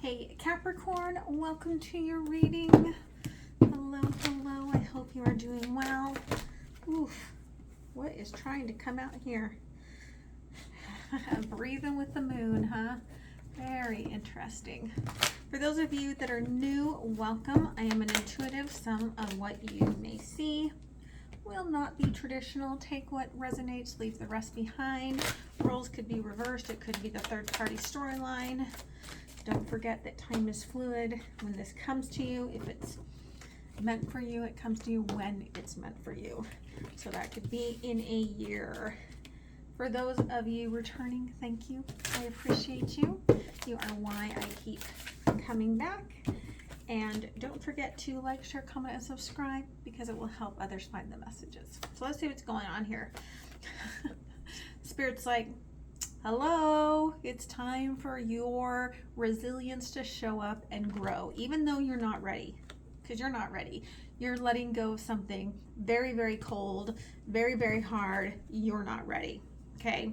Hey Capricorn, welcome to your reading. Hello, hello. I hope you are doing well. Oof, what is trying to come out here? Breathing with the moon, huh? Very interesting. For those of you that are new, welcome. I am an intuitive. Some of what you may see will not be traditional. Take what resonates, leave the rest behind. Roles could be reversed. It could be the third party storyline. Don't forget that time is fluid. When this comes to you, if it's meant for you, it comes to you when it's meant for you. So that could be in a year. For those of you returning, thank you. I appreciate you. You are why I keep coming back. And don't forget to like, share, comment, and subscribe because it will help others find the messages. So let's see what's going on here. Spirit's like, hello, it's time for your resilience to show up and grow, even though you're not ready, because you're not ready. You're letting go of something very, very cold, very, very hard. You're not ready, okay?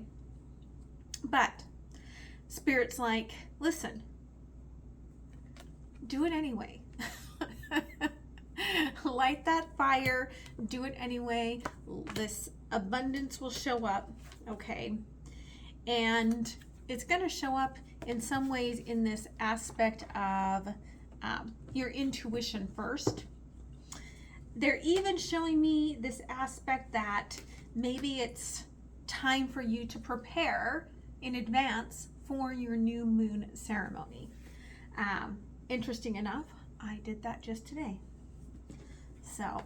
But Spirit's like, listen, do it anyway. Light that fire, do it anyway. This abundance will show up, okay? And it's going to show up in some ways in this aspect of your intuition first. They're even showing me this aspect that maybe it's time for you to prepare in advance for your new moon ceremony. Interesting enough, I did that just today. So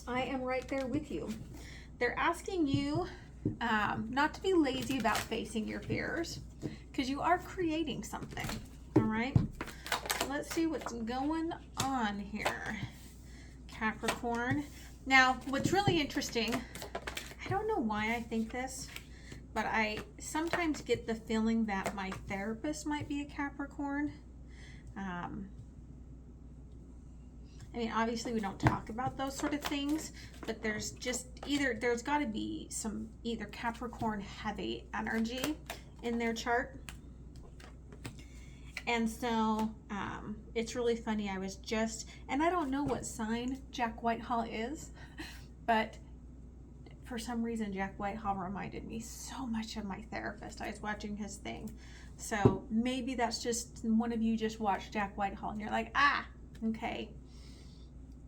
I am right there with you. They're asking you not to be lazy about facing your fears, because you are creating something. All right, let's see what's going on here, Capricorn. Now, what's really interesting, I don't know why I think this, but I sometimes get the feeling that my therapist might be a Capricorn. I mean, obviously we don't talk about those sort of things, but there's just there's got to be some either Capricorn heavy energy in their chart. And so it's really funny. I was just, and I don't know what sign Jack Whitehall is, but for some reason Jack Whitehall reminded me so much of my therapist. I was watching his thing. So maybe that's just one of you just watched Jack Whitehall and you're like, ah, okay.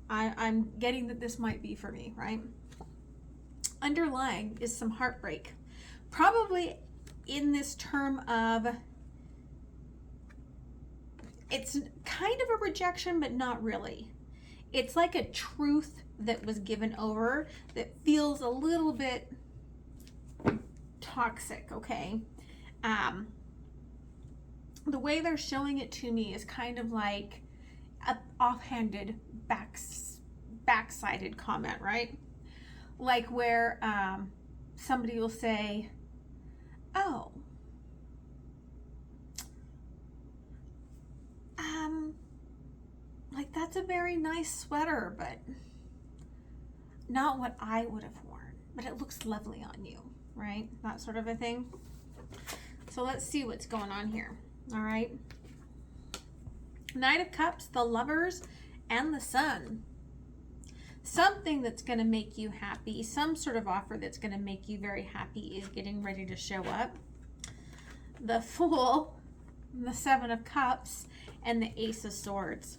I'm getting that this might be for me, right? Underlying is some heartbreak. Probably in this term of, it's kind of a rejection, but not really. It's like a truth that was given over that feels a little bit toxic, okay? The way they're showing it to me is kind of like a offhanded backsided comment, right? Like where somebody will say, oh, like that's a very nice sweater, but not what I would have worn, but it looks lovely on you, right? That sort of a thing. So let's see what's going on here. All right. Knight of Cups, the Lovers, and the Sun. Something that's going to make you happy, some sort of offer that's going to make you very happy is getting ready to show up. The Fool, the Seven of Cups, and the Ace of Swords.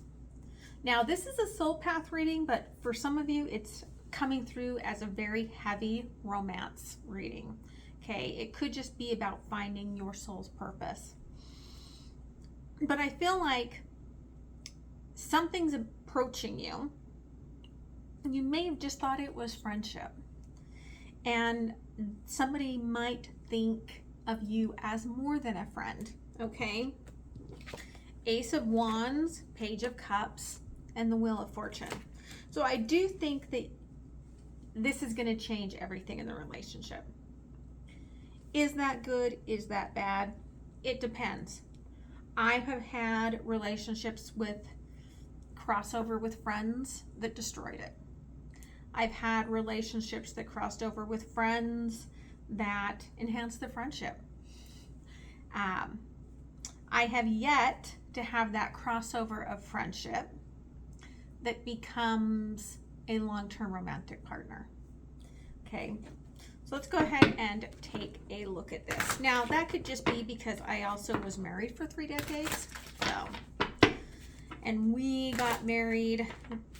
Now, this is a soul path reading, but for some of you, it's coming through as a very heavy romance reading. Okay, it could just be about finding your soul's purpose. But I feel like something's approaching you. You may have just thought it was friendship. And somebody might think of you as more than a friend, okay? Ace of Wands, Page of Cups, and the Wheel of Fortune. So I do think that this is going to change everything in the relationship. Is that good? Is that bad? It depends. I have had relationships with crossover with friends that destroyed it. I've had relationships that crossed over with friends that enhanced the friendship. I have yet to have that crossover of friendship that becomes a long-term romantic partner. Okay, so let's go ahead and take a look at this. Now, that could just be because I also was married for 3 decades. So, and we got married,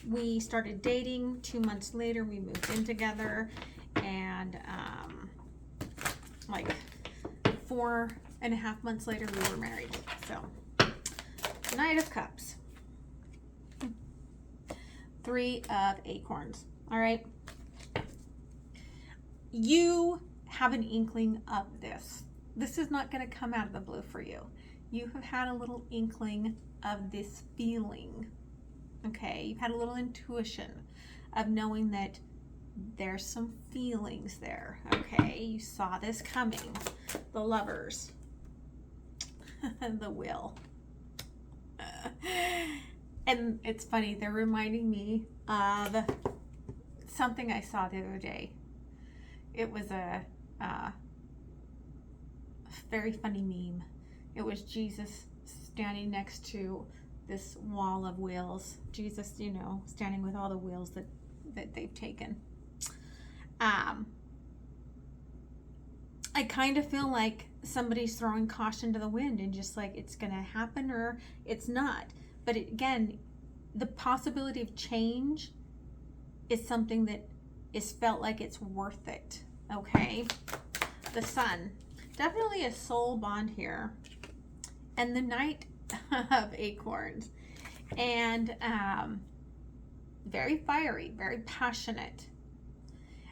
we started dating, 2 months later we moved in together, and like 4.5 months later we were married. So, Knight of Cups, 3 of Acorns. All right, you have an inkling of this. This is not going to come out of the blue for you. You have had a little inkling of this feeling. Okay, you've had a little intuition of knowing that there's some feelings there. Okay, you saw this coming. The Lovers, the Will. And it's funny, they're reminding me of something I saw the other day. It was a very funny meme. It was Jesus standing next to this wall of wheels. Jesus, you know, standing with all the wheels that they've taken. I kind of feel like somebody's throwing caution to the wind and just like it's going to happen or it's not. But again, the possibility of change is something that is felt like it's worth it. Okay, the Sun, definitely a soul bond here, and the Knight of Acorns, and very fiery, very passionate.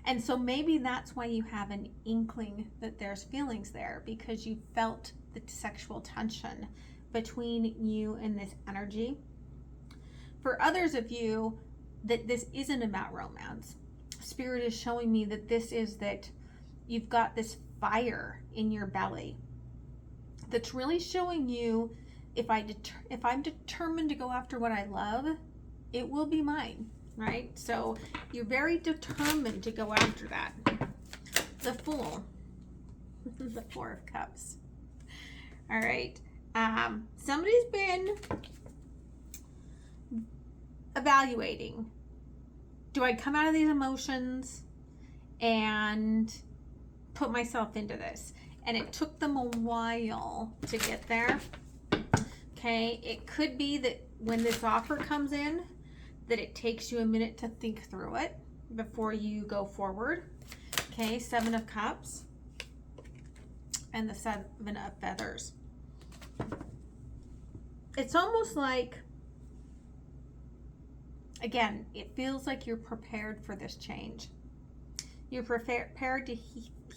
And so maybe that's why you have an inkling that there's feelings there, because you felt the sexual tension between you and this energy. For others of you, that this isn't about romance. Spirit is showing me that this is that you've got this fire in your belly that's really showing you, if I'm determined to go after what I love, it will be mine, right? So you're very determined to go after that. The Fool, the 4 of Cups. All right, somebody's been evaluating. Do I come out of these emotions and put myself into this? And it took them a while to get there. Okay, it could be that when this offer comes in, that it takes you a minute to think through it before you go forward. Okay, 7 of Cups and the 7 of Feathers. It's almost like, again, it feels like you're prepared for this change. You're prepared to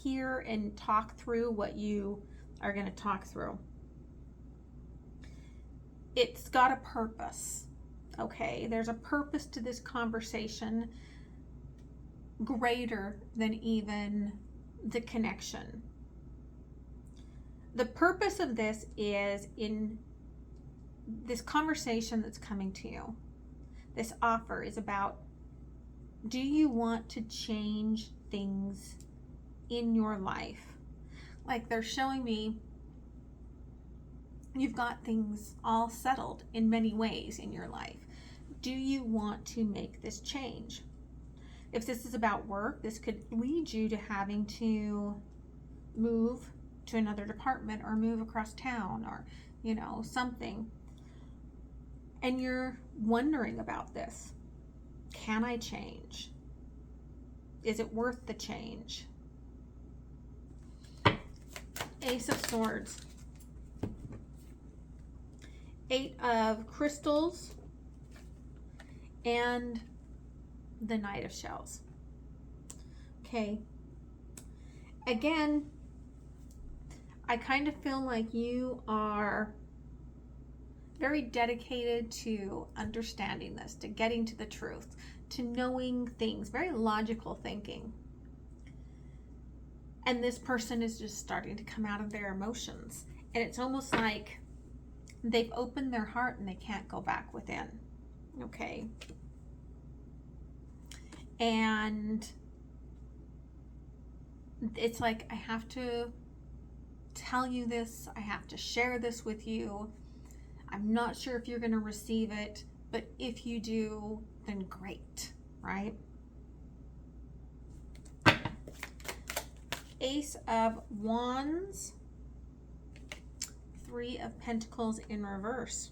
hear and talk through what you are going to talk through. It's got a purpose. Okay, there's a purpose to this conversation greater than even the connection. The purpose of this is in this conversation that's coming to you. This offer is about, do you want to change things in your life? Like they're showing me you've got things all settled in many ways in your life. Do you want to make this change? If this is about work, this could lead you to having to move to another department or move across town or, you know, something. And you're wondering about this. Can I change? Is it worth the change? Ace of Swords. 8 of Crystals. And the Knight of Shells. Okay. Again, I kind of feel like you are very dedicated to understanding this, to getting to the truth, to knowing things, very logical thinking. And this person is just starting to come out of their emotions. And it's almost like they've opened their heart and they can't go back within. Okay. And it's like, I have to tell you this. I have to share this with you. I'm not sure if you're going to receive it, but if you do, then great, right? Ace of Wands, Three of Pentacles in reverse.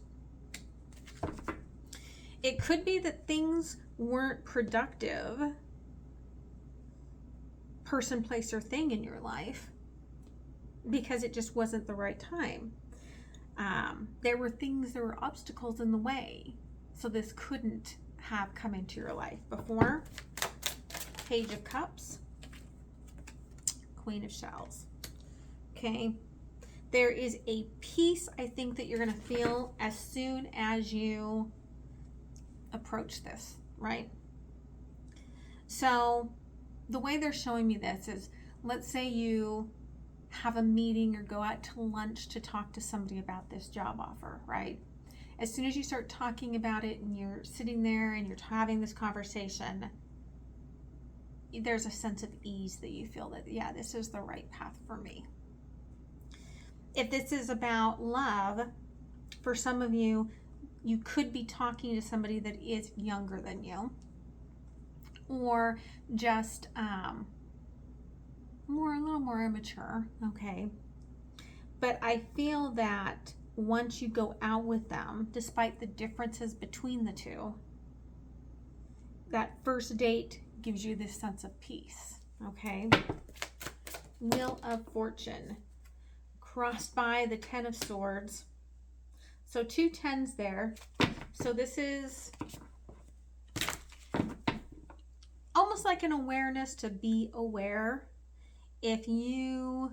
It could be that things weren't productive, person, place, or thing in your life, because it just wasn't the right time. There were obstacles in the way, so this couldn't have come into your life before. Page of Cups, Queen of Shells. Okay, there is a peace, I think, that you're going to feel as soon as you approach this, right? So the way they're showing me this is, let's say you have a meeting or go out to lunch to talk to somebody about this job offer, right? As soon as you start talking about it and you're sitting there and you're having this conversation, there's a sense of ease that you feel that, yeah, this is the right path for me. If this is about love, for some of you, you could be talking to somebody that is younger than you, or just a little more immature, okay? But I feel that once you go out with them, despite the differences between the two, that first date gives you this sense of peace, okay? Wheel of Fortune, crossed by the Ten of Swords. So 2 10s there. So this is almost like an awareness to be aware. If you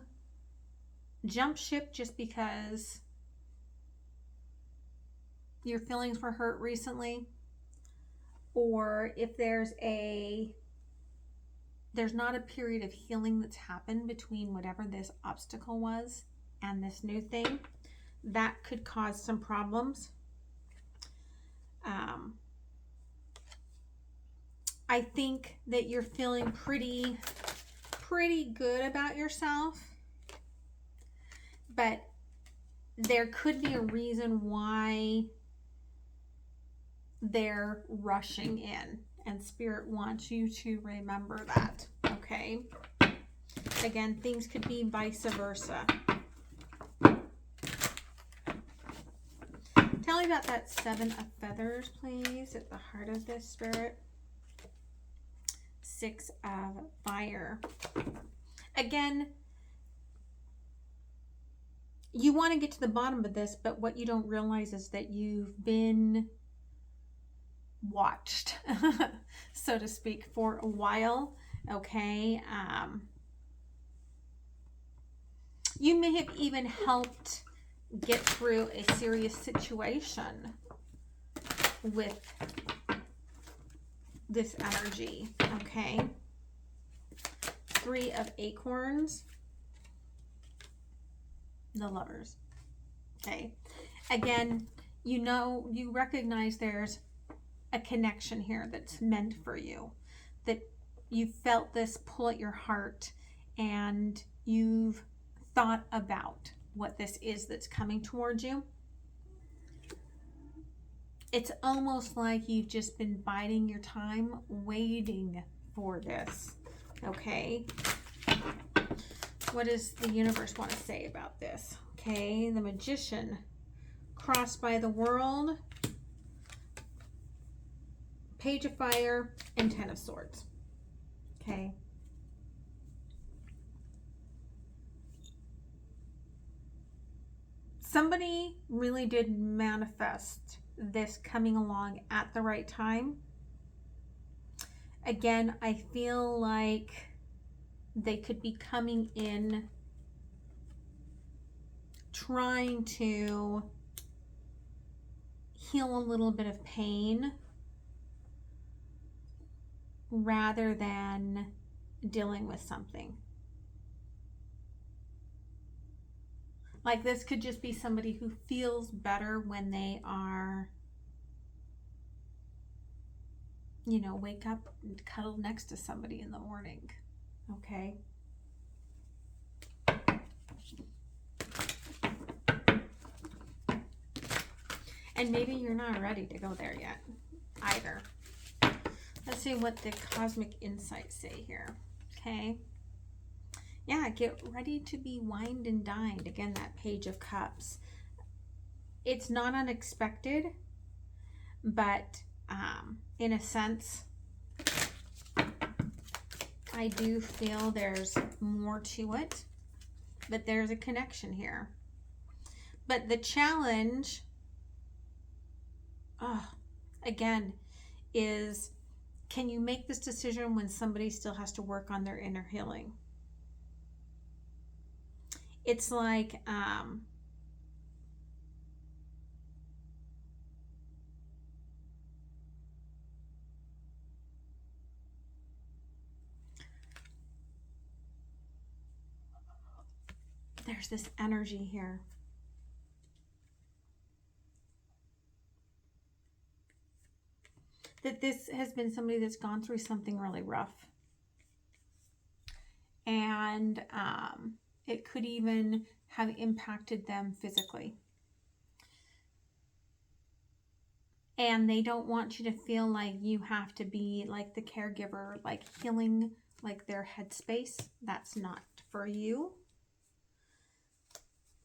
jump ship just because your feelings were hurt recently, or if there's not a period of healing that's happened between whatever this obstacle was and this new thing, that could cause some problems. I think that you're feeling pretty good about yourself, but there could be a reason why they're rushing in, and Spirit wants you to remember that, okay? Again, things could be vice versa. Tell me about that 7 of Feathers, please, at the heart of this, Spirit. 6 of Fire. Again, you want to get to the bottom of this, but what you don't realize is that you've been watched, so to speak, for a while, okay? You may have even helped get through a serious situation with this energy, okay? 3 of Acorns, the Lovers, okay? Again, you recognize there's a connection here that's meant for you, that you felt this pull at your heart, and you've thought about what this is that's coming towards you. It's almost like you've just been biding your time, waiting for this, okay? What does the universe want to say about this? Okay, the Magician, crossed by the World, Page of Fire, and 10 of Swords, okay? Somebody really did manifest this coming along at the right time. Again, I feel like they could be coming in trying to heal a little bit of pain rather than dealing with something. Like, this could just be somebody who feels better when they are, you know, wake up and cuddle next to somebody in the morning, okay? And maybe you're not ready to go there yet either. Let's see what the cosmic insights say here. Okay. Yeah, get ready to be wined and dined. Again, that Page of Cups. It's not unexpected, but in a sense, I do feel there's more to it, but there's a connection here. But the challenge, again, is can you make this decision when somebody still has to work on their inner healing? It's like, there's this energy here. That this has been somebody that's gone through something really rough. And it could even have impacted them physically. And they don't want you to feel like you have to be like the caregiver, like healing like their headspace. That's not for you.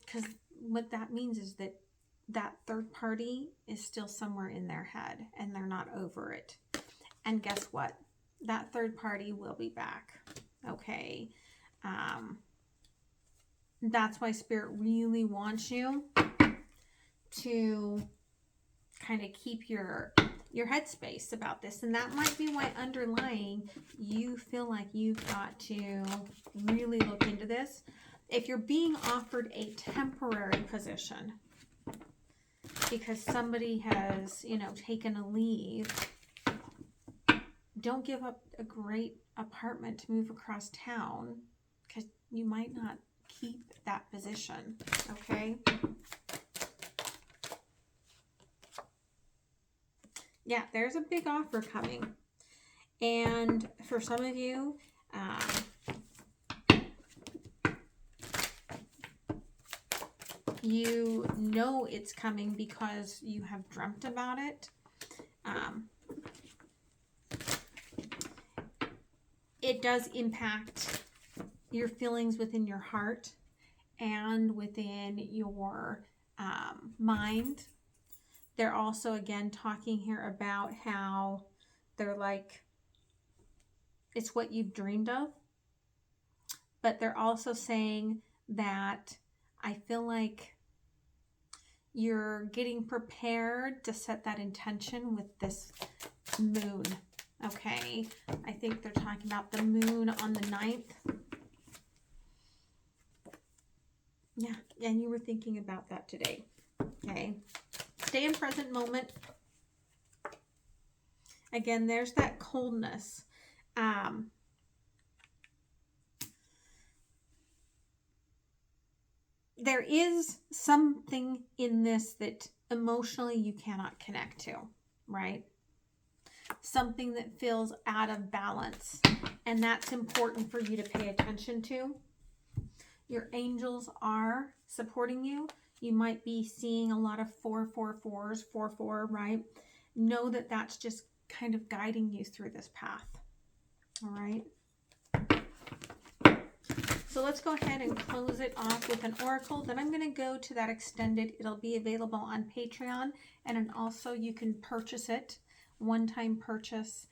Because what that means is that that third party is still somewhere in their head and they're not over it. And guess what? That third party will be back. Okay. That's why Spirit really wants you to kind of keep your headspace about this. And that might be why underlying you feel like you've got to really look into this. If you're being offered a temporary position because somebody has, taken a leave, don't give up a great apartment to move across town because you might not keep that position, okay? Yeah, there's a big offer coming. And for some of you, you know it's coming because you have dreamt about it. It does impact your feelings within your heart and within your mind. They're also, again, talking here about how they're like, it's what you've dreamed of. But they're also saying that I feel like you're getting prepared to set that intention with this moon. Okay, I think they're talking about the moon on the 9th. Yeah, and you were thinking about that today. Okay, stay in present moment. Again, there's that coldness. There is something in this that emotionally you cannot connect to, right? Something that feels out of balance, and that's important for you to pay attention to. Your angels are supporting you. You might be seeing a lot of 444s, 4-4, right? Know that that's just kind of guiding you through this path. All right. So let's go ahead and close it off with an oracle. Then I'm going to go to that extended. It'll be available on Patreon, and then also you can purchase it. One-time purchase.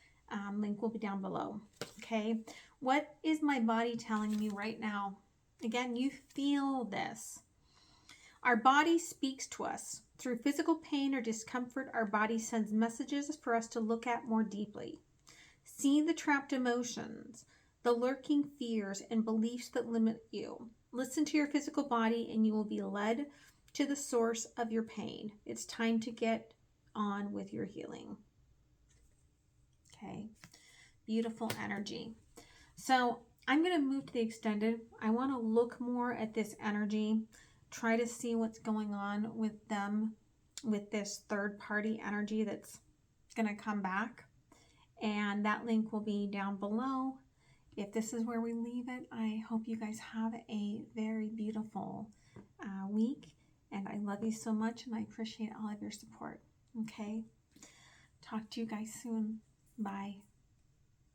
Link will be down below. Okay. What is my body telling me right now? Again, you feel this. Our body speaks to us. Through physical pain or discomfort, our body sends messages for us to look at more deeply. See the trapped emotions, the lurking fears and beliefs that limit you. Listen to your physical body and you will be led to the source of your pain. It's time to get on with your healing. Okay, beautiful energy. So I'm going to move to the extended. I want to look more at this energy, try to see what's going on with them, with this third party energy that's going to come back. And that link will be down below. If this is where we leave it, I hope you guys have a very beautiful week. And I love you so much, and I appreciate all of your support. Okay? Talk to you guys soon. Bye.